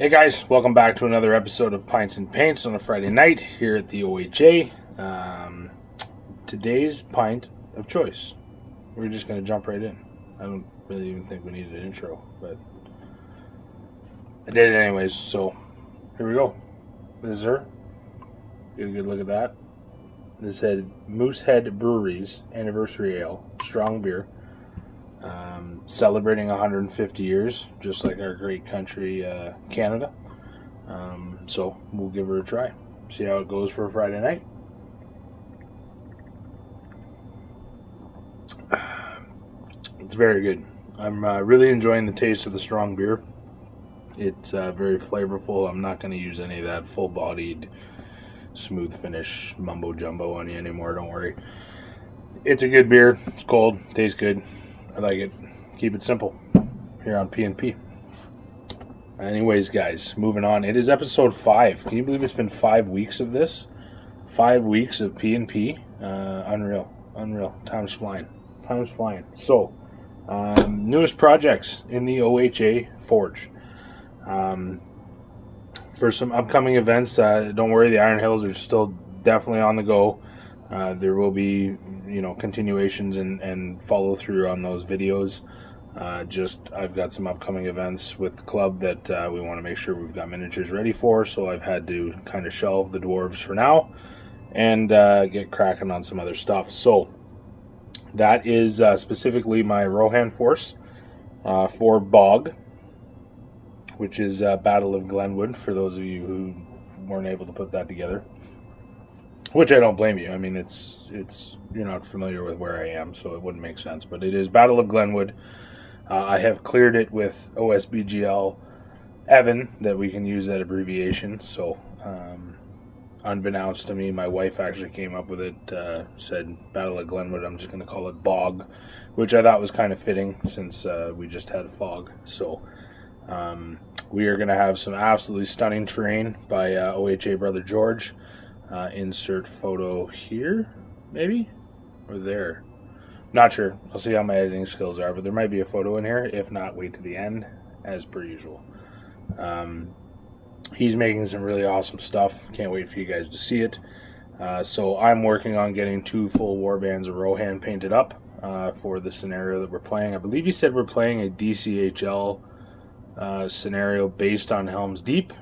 Hey guys, welcome back to another episode of Pints and Paints on a Friday night here at the OHA. Today's pint of choice. We're just going to jump right in. I don't really even think we needed an intro, but I did it anyways, so here we go. This is her. Get a good look at that. This is Moosehead Brewery's Anniversary Ale, strong beer. Celebrating 150 years, just like our great country, Canada. So we'll give her a try. See how it goes for a Friday night. It's very good. I'm really enjoying the taste of the strong beer. It's very flavorful. I'm not going to use any of that full-bodied, smooth finish mumbo-jumbo on you anymore. Don't worry. It's a good beer. It's cold. Tastes good. I like it. Keep it simple here on P&P. Anyways, guys, moving on. It is episode 5. Can you believe it's been 5 weeks of this? 5 weeks of P&P. Unreal. Time's flying. So, newest projects in the OHA Forge. For some upcoming events, don't worry, the Iron Hills are still definitely on the go. There will be, continuations and follow through on those videos. I've got some upcoming events with the club that we want to make sure we've got miniatures ready for, so I've had to kind of shelve the dwarves for now and get cracking on some other stuff. So that is specifically my Rohan Force for Bog, which is Battle of Glenwood, for those of you who weren't able to put that together. Which I don't blame you. I mean, it's you're not familiar with where I am, so it wouldn't make sense. But it is Battle of Glenwood. I have cleared it with OSBGL Evan, that we can use that abbreviation. So, unbeknownst to me, my wife actually came up with it, said Battle of Glenwood. I'm just going to call it Bog, which I thought was kind of fitting since we just had fog. So, we are going to have some absolutely stunning terrain by OHA Brother George. Insert photo here, maybe? Or there. Not sure. I'll see how my editing skills are, but there might be a photo in here. If not, wait to the end, as per usual. He's making some really awesome stuff. Can't wait for you guys to see it. So I'm working on getting 2 full warbands of Rohan painted up for the scenario that we're playing. I believe he said we're playing a DCHL scenario based on Helm's Deep.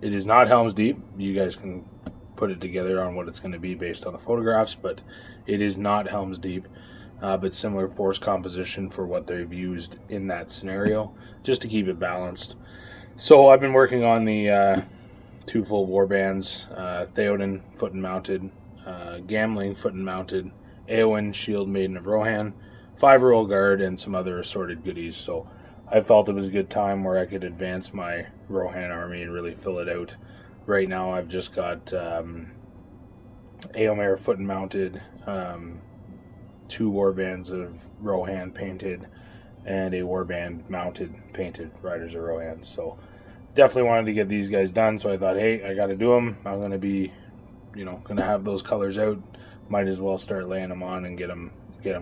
It is not Helm's Deep. You guys can put it together on what it's going to be based on the photographs, but it is not Helm's Deep, but similar force composition for what they've used in that scenario, just to keep it balanced. So I've been working on the 2 full warbands, Theoden foot and mounted, Gamling foot and mounted, Eowyn Shield Maiden of Rohan, 5-year-old guard, and some other assorted goodies. So I felt it was a good time where I could advance my Rohan army and really fill it out. Right now I've just got Eomer foot and mounted, 2 warbands of Rohan painted, and a warband mounted painted Riders of Rohan. So definitely wanted to get these guys done, so I thought, hey, I got to do them. I'm going to be, going to have those colors out. Might as well start laying them on and get them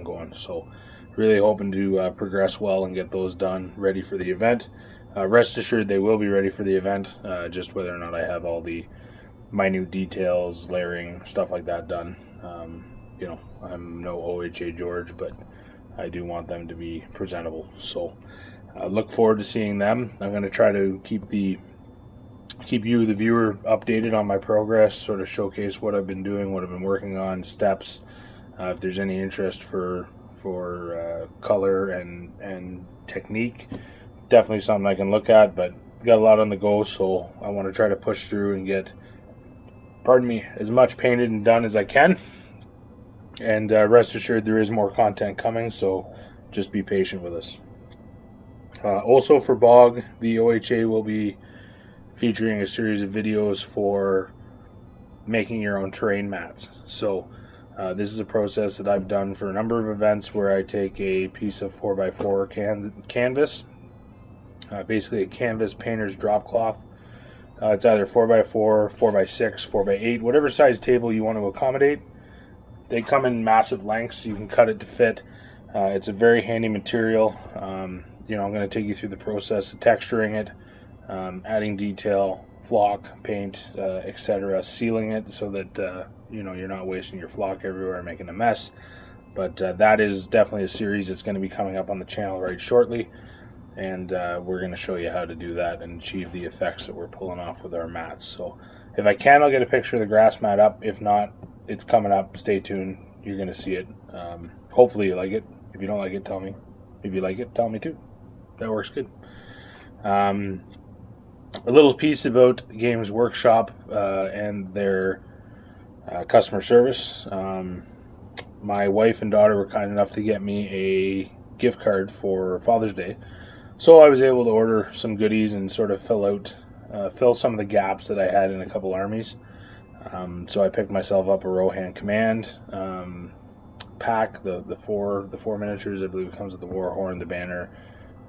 going. So really hoping to progress well and get those done, ready for the event. Rest assured they will be ready for the event, just whether or not I have all the minute details, layering, stuff like that done. I'm no OHA George, but I do want them to be presentable. So look forward to seeing them. I'm going to try to keep you, the viewer, updated on my progress, sort of showcase what I've been doing, what I've been working on, steps. If there's any interest for color and technique, definitely something I can look at, but got a lot on the go, so I want to try to push through and get, as much painted and done as I can. And rest assured there is more content coming, so just be patient with us. Also for Bog, the OHA will be featuring a series of videos for making your own terrain mats. So this is a process that I've done for a number of events where I take a piece of 4x4 canvas, basically a canvas painter's drop cloth. It's either 4x4, 4x6, 4x8, whatever size table you want to accommodate. They come in massive lengths. You can cut it to fit. It's a very handy material. I'm going to take you through the process of texturing it, adding detail, flock, paint, etc., sealing it so that you're not wasting your flock everywhere and making a mess. But that is definitely a series that's going to be coming up on the channel right shortly, and we're going to show you how to do that and achieve the effects that we're pulling off with our mats. So if I can, I'll get a picture of the grass mat up. If not, it's coming up. Stay tuned. You're going to see it. Hopefully you like it. If you don't like it, tell me. If you like it, tell me too. That works good. A little piece about Games Workshop and their customer service. My wife and daughter were kind enough to get me a gift card for Father's Day, so I was able to order some goodies and sort of fill some of the gaps that I had in a couple armies. So I picked myself up a Rohan Command pack, the four miniatures. I believe it comes with the Warhorn, the banner,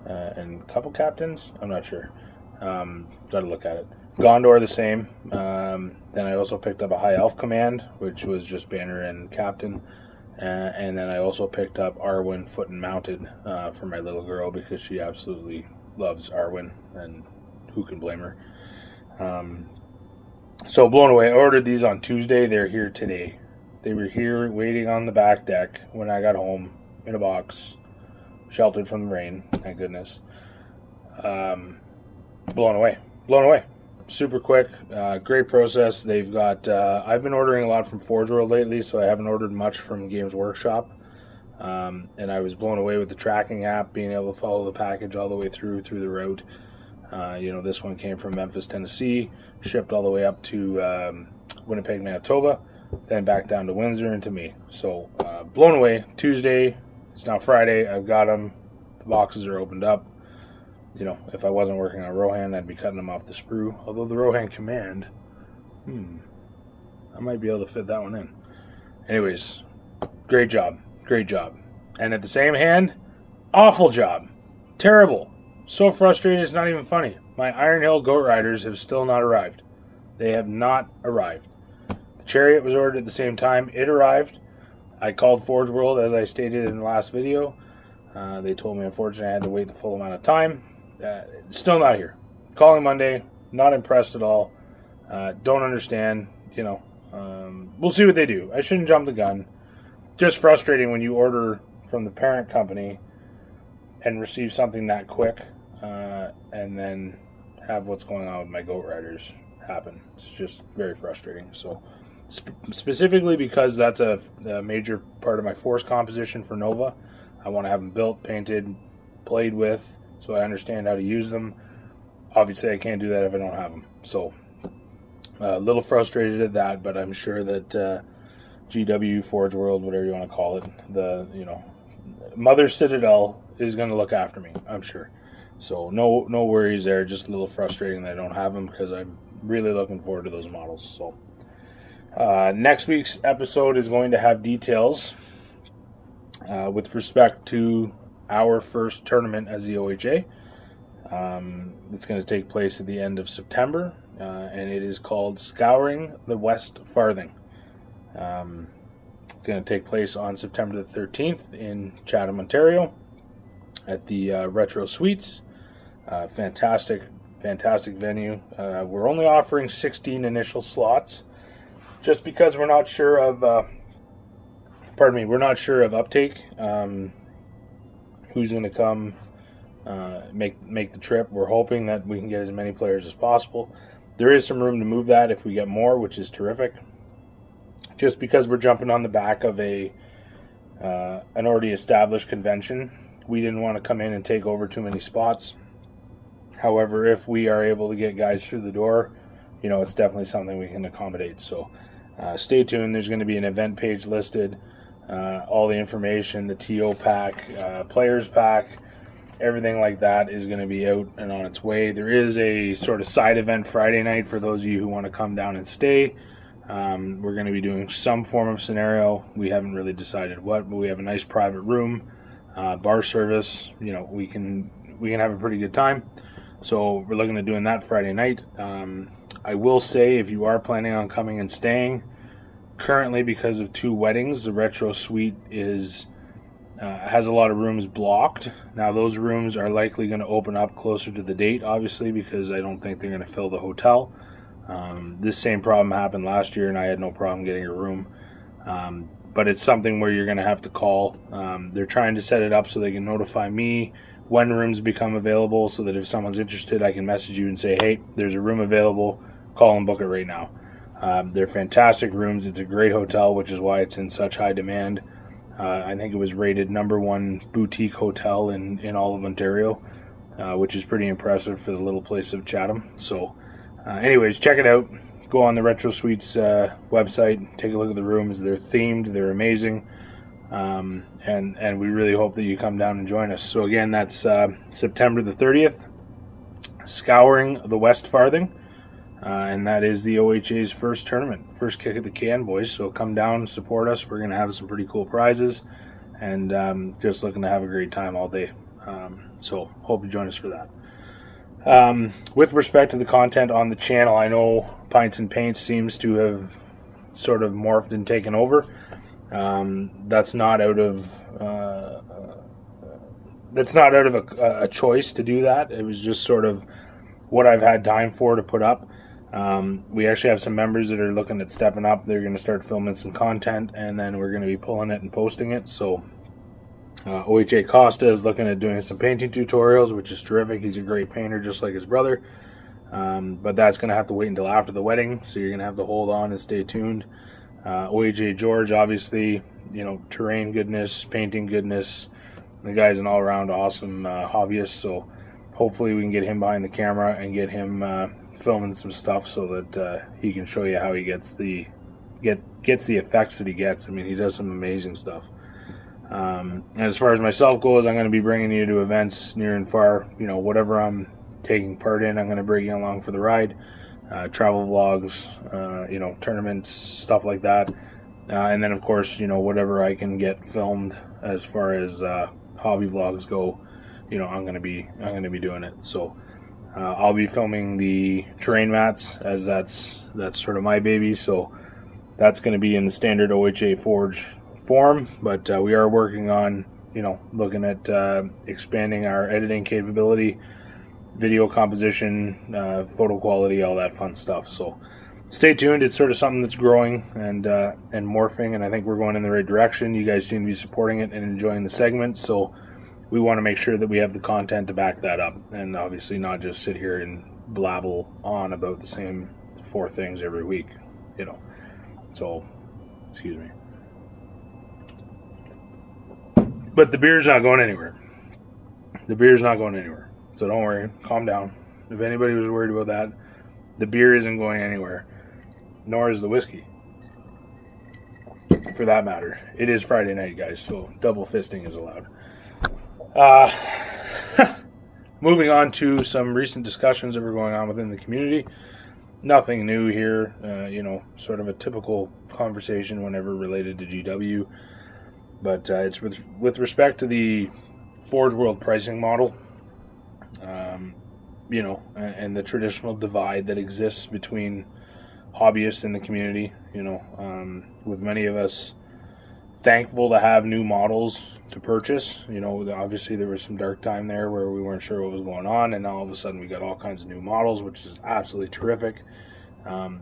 and a couple captains. I'm not sure. Got to look at it. Gondor the same. Then I also picked up a High Elf Command, which was just banner and captain. And then I also picked up Arwen Foot and Mounted for my little girl because she absolutely loves Arwen, and who can blame her? So blown away. I ordered these on Tuesday. They're here today. They were here waiting on the back deck when I got home in a box, sheltered from the rain. Thank goodness. Blown away. Blown away. Super quick. Great process. They've got... I've been ordering a lot from Forge World lately, so I haven't ordered much from Games Workshop. And I was blown away with the tracking app, being able to follow the package all the way through the route. This one came from Memphis, Tennessee, shipped all the way up to Winnipeg, Manitoba, then back down to Windsor and to me. So blown away. Tuesday, it's now Friday. I've got them. The boxes are opened up. If I wasn't working on Rohan, I'd be cutting them off the sprue. Although the Rohan Command, I might be able to fit that one in. Anyways, great job. Great job. And at the same hand, awful job. Terrible. So frustrated, it's not even funny. My Iron Hill Goat Riders have still not arrived. They have not arrived. The Chariot was ordered at the same time. It arrived. I called Forge World, as I stated in the last video. They told me, unfortunately, I had to wait the full amount of time. Still not here. Calling Monday. Not impressed at all. Don't understand. We'll see what they do. I shouldn't jump the gun. Just frustrating when you order from the parent company and receive something that quick, and then have what's going on with my Goat Riders happen. It's just very frustrating. So specifically because that's a major part of my force composition for Nova. I want to have them built, painted, played with, so I understand how to use them. Obviously, I can't do that if I don't have them. So, a little frustrated at that, but I'm sure that GW, Forge World, whatever you want to call it, the Mother Citadel is going to look after me, I'm sure. So, no worries there. Just a little frustrating that I don't have them because I'm really looking forward to those models. So, next week's episode is going to have details with respect to our first tournament as the OHA. It's going to take place at the end of September, and it is called Scouring the West Farthing. It's going to take place on September the 13th in Chatham, Ontario, at the Retro Suites. Fantastic venue. We're only offering 16 initial slots, just because we're not sure of... we're not sure of uptake. Who's going to come make the trip. We're hoping that we can get as many players as possible. There is some room to move that if we get more, which is terrific. Just because we're jumping on the back of an already established convention, we didn't want to come in and take over too many spots. However, if we are able to get guys through the door, it's definitely something we can accommodate. So stay tuned. There's going to be an event page listed. All the information, the TO pack, players pack, everything like that is going to be out and on its way. There is a sort of side event Friday night for those of you who want to come down and stay. We're going to be doing some form of scenario. We haven't really decided what, but we have a nice private room, bar service. We can have a pretty good time. So we're looking at doing that Friday night. I will say, if you are planning on coming and staying, currently, because of 2 weddings, the Retro Suite is has a lot of rooms blocked. Now those rooms are likely going to open up closer to the date, obviously, because I don't think they're going to fill the hotel. This same problem happened last year, and I had no problem getting a room. But it's something where you're going to have to call. They're trying to set it up so they can notify me when rooms become available, so that if someone's interested, I can message you and say, hey, there's a room available, call and book it right now. They're fantastic rooms. It's a great hotel, which is why it's in such high demand. I think it was rated #1 boutique hotel in all of Ontario, which is pretty impressive for the little place of Chatham. So anyways, check it out. Go on the Retro Suites website, take a look at the rooms. They're themed, they're amazing, and we really hope that you come down and join us. So again, that's September the 30th, Scouring the West Farthing, and that is the OHA's first tournament, first kick at the can, boys. So come down and support us. We're going to have some pretty cool prizes, and just looking to have a great time all day. So hope you join us for that. With respect to the content on the channel, I know Pints and Paints seems to have sort of morphed and taken over. That's not out of a choice to do that. It was just sort of what I've had time for to put up. We actually have some members that are looking at stepping up. They're going to start filming some content, and then we're going to be pulling it and posting it. So OHA Costa is looking at doing some painting tutorials, which is terrific. He's a great painter, just like his brother. But that's going to have to wait until after the wedding, so you're going to have to hold on and stay tuned. OHA George, obviously, you know, terrain goodness, painting goodness. The guy's an all-around awesome hobbyist, so hopefully we can get him behind the camera and get him filming some stuff so that he can show you how he gets the effects that he gets. I mean, he does some amazing stuff. And as far as myself goes, I'm going to be bringing you to events near and far. You know, whatever I'm taking part in, I'm going to bring you along for the ride. Travel vlogs, you know, tournaments, stuff like that. And then, of course, you know, whatever I can get filmed as far as hobby vlogs go, you know, I'm going to be doing it. So I'll be filming the terrain mats, as that's sort of my baby. So that's going to be in the standard OHA Forge form, but we are working on, you know, looking at expanding our editing capability, video composition, photo quality, all that fun stuff. So stay tuned. It's sort of something that's growing and morphing, and I think we're going in the right direction. You guys seem to be supporting it and enjoying the segment, so we want to make sure that we have the content to back that up, and obviously not just sit here and blabble on about the same 4 things every week, you know. So, excuse me. But the beer's not going anywhere. The beer's not going anywhere. So don't worry. Calm down. If anybody was worried about that, the beer isn't going anywhere. Nor is the whiskey. For that matter. It is Friday night, guys, so double fisting is allowed. Moving on to some recent discussions that were going on within the community. Nothing new here. You know, sort of a typical conversation whenever related to GW. But it's with respect to the Forge World pricing model, you know, and the traditional divide that exists between hobbyists in the community. You know, with many of us thankful to have new models to purchase. You know, obviously there was some dark time there where we weren't sure what was going on, and now all of a sudden we got all kinds of new models, which is absolutely terrific.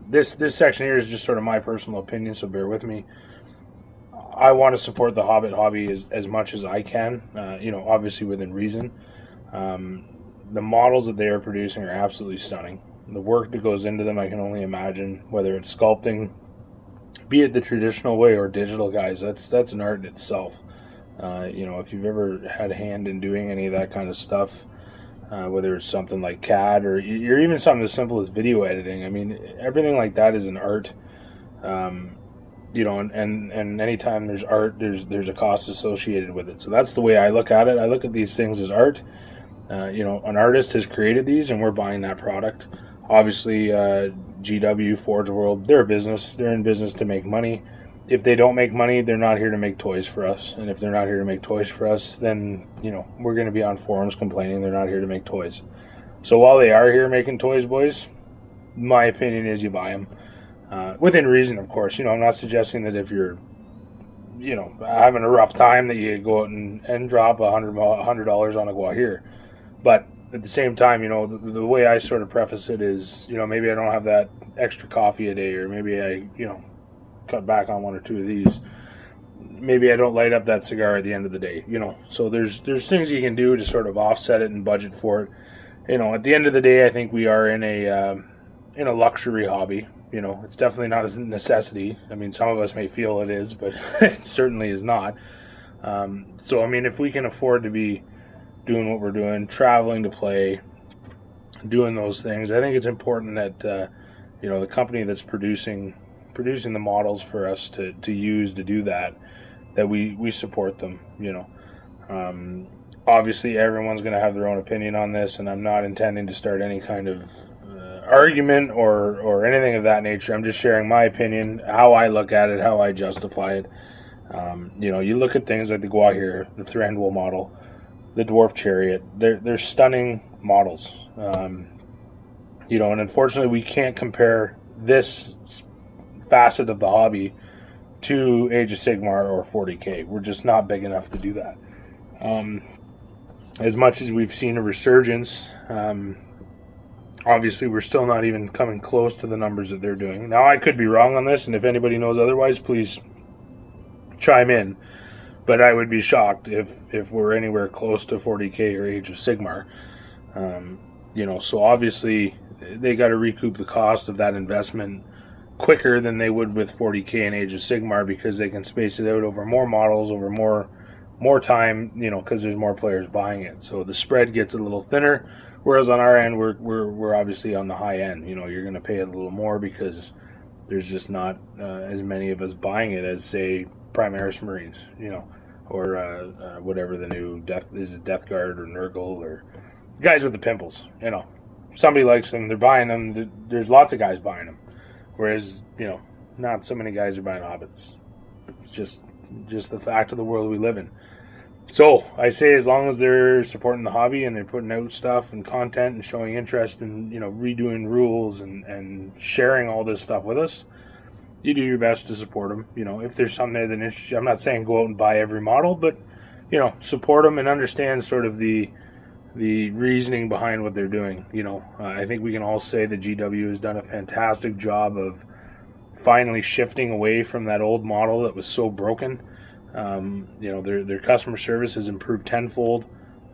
This section here is just sort of my personal opinion, so bear with me. I want to support the Hobbit hobby as much as I can, you know, obviously within reason. The models that they are producing are absolutely stunning. The work that goes into them, I can only imagine, whether it's sculpting, be it the traditional way or digital, guys, that's an art in itself. You know, if you've ever had a hand in doing any of that kind of stuff, whether it's something like CAD or even something as simple as video editing, I mean, everything like that is an art. You know, and anytime there's art, there's a cost associated with it. So that's the way I look at it. I look at these things as art. You know, an artist has created these, and we're buying that product. Obviously, GW, Forge World, they're a business. They're in business to make money. If they don't make money, they're not here to make toys for us. And if they're not here to make toys for us, then, you know, we're going to be on forums complaining they're not here to make toys. So while they are here making toys, boys, my opinion is you buy them. Within reason, of course. You know, I'm not suggesting that if you're having a rough time that you go out and drop $100 on a Guajir. But at the same time, the way I sort of preface it is, maybe I don't have that extra coffee a day, or maybe I, cut back on one or two of these. Maybe I don't light up that cigar at the end of the day, So there's things you can do to sort of offset it and budget for it. At the end of the day, I think we are in a luxury hobby. It's definitely not a necessity. I mean, some of us may feel it is, but it certainly is not. So, I mean, if we can afford to be doing what we're doing, traveling to play, doing those things, I think it's important that, the company that's producing the models for us to use to do that we support them, Obviously, everyone's going to have their own opinion on this, and I'm not intending to start any kind of argument or anything of that nature. I'm just sharing my opinion, how I look at it, how I justify it. You look at things like the Guajir, the Thranduil model, the Dwarf Chariot. They're stunning models. And unfortunately, we can't compare this facet of the hobby to Age of Sigmar or 40K. We're just not big enough to do that. As much as we've seen a resurgence, obviously we're still not even coming close to the numbers that they're doing. Now, I could be wrong on this, and if anybody knows otherwise, please chime in. But I would be shocked if we're anywhere close to 40K or Age of Sigmar. So obviously they got to recoup the cost of that investment quicker than they would with 40K and Age of Sigmar, because they can space it out over more models, over more time, because there's more players buying it. So the spread gets a little thinner, whereas on our end, we're obviously on the high end. You're going to pay a little more because there's just not as many of us buying it as, say, Primaris Marines, or whatever the new Death Guard or Nurgle, or guys with the pimples. Somebody likes them, they're buying them. There's lots of guys buying them, whereas not so many guys are buying Hobbits. It's just the fact of the world we live in. So I say, as long as they're supporting the hobby and they're putting out stuff and content and showing interest in redoing rules and sharing all this stuff with us, you do your best to support them. If there's something there that interests you, I'm not saying go out and buy every model, but support them and understand sort of the reasoning behind what they're doing. I think we can all say that GW has done a fantastic job of finally shifting away from that old model that was so broken. Their customer service has improved tenfold.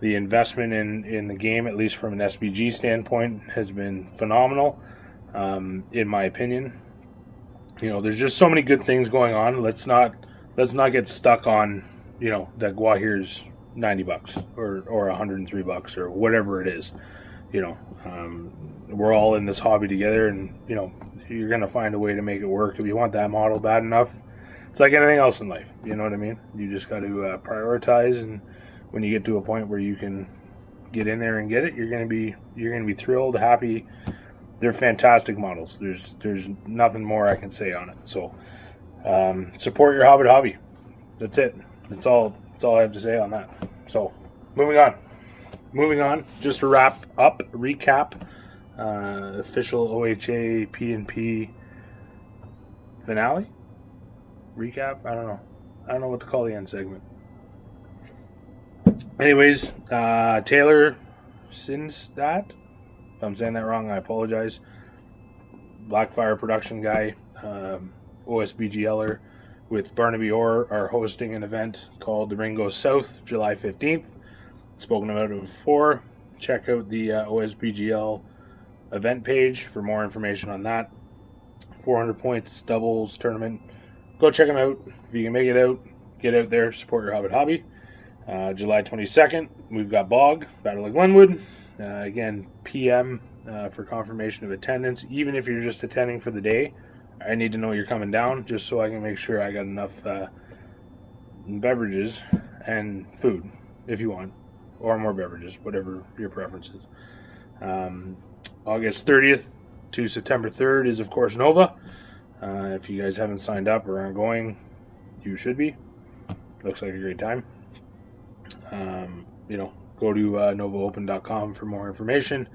The investment in the game, at least from an SBG standpoint, has been phenomenal, in my opinion. There's just so many good things going on. Let's not get stuck on that Guajir's $90 or $103 or whatever it is. We're all in this hobby together, and you're gonna find a way to make it work. If you want that model bad enough, it's like anything else in life. You know what I mean? You just got to prioritize, and when you get to a point where you can get in there and get it, you're gonna be thrilled, happy. They're fantastic models. There's nothing more I can say on it. So support your Hobbit hobby. That's it. That's all I have to say on that. So moving on. Just to wrap up, recap. Official OHA P&P finale? Recap? I don't know what to call the end segment. Anyways, Taylor Sinstadt, if I'm saying that wrong, I apologize. Blackfire production guy, OSBGLer with Barnaby Orr are hosting an event called The Ring Goes South, July 15th. Spoken about it before. Check out the OSBGL event page for more information on that. 400 points doubles tournament. Go check them out. If you can make it out, get out there, support your Hobbit hobby. July 22nd, we've got Bog, Battle of Glenwood. Again, PM for confirmation of attendance. Even if you're just attending for the day, I need to know you're coming down, just so I can make sure I got enough beverages and food, if you want, or more beverages, whatever your preference is. August 30th to September 3rd is, of course, Nova. If you guys haven't signed up or aren't going, you should be. Looks like a great time. Go to novaopen.com for more information.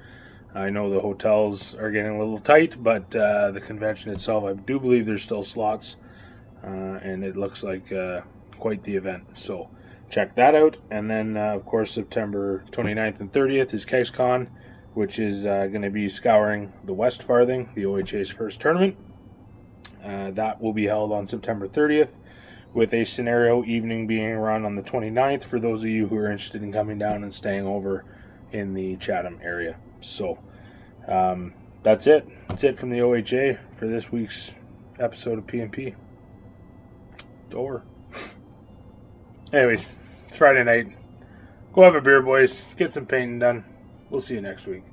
I know the hotels are getting a little tight, but the convention itself, I do believe there's still slots, and it looks like quite the event. So check that out. And then, of course, September 29th and 30th is KegsCon, which is going to be scouring the West Farthing, the OHA's first tournament. That will be held on September 30th, with a scenario evening being run on the 29th for those of you who are interested in coming down and staying over in the Chatham area. So that's it. That's it from the OHA for this week's episode of P&P. It's over. Anyways, it's Friday night. Go have a beer, boys. Get some painting done. We'll see you next week.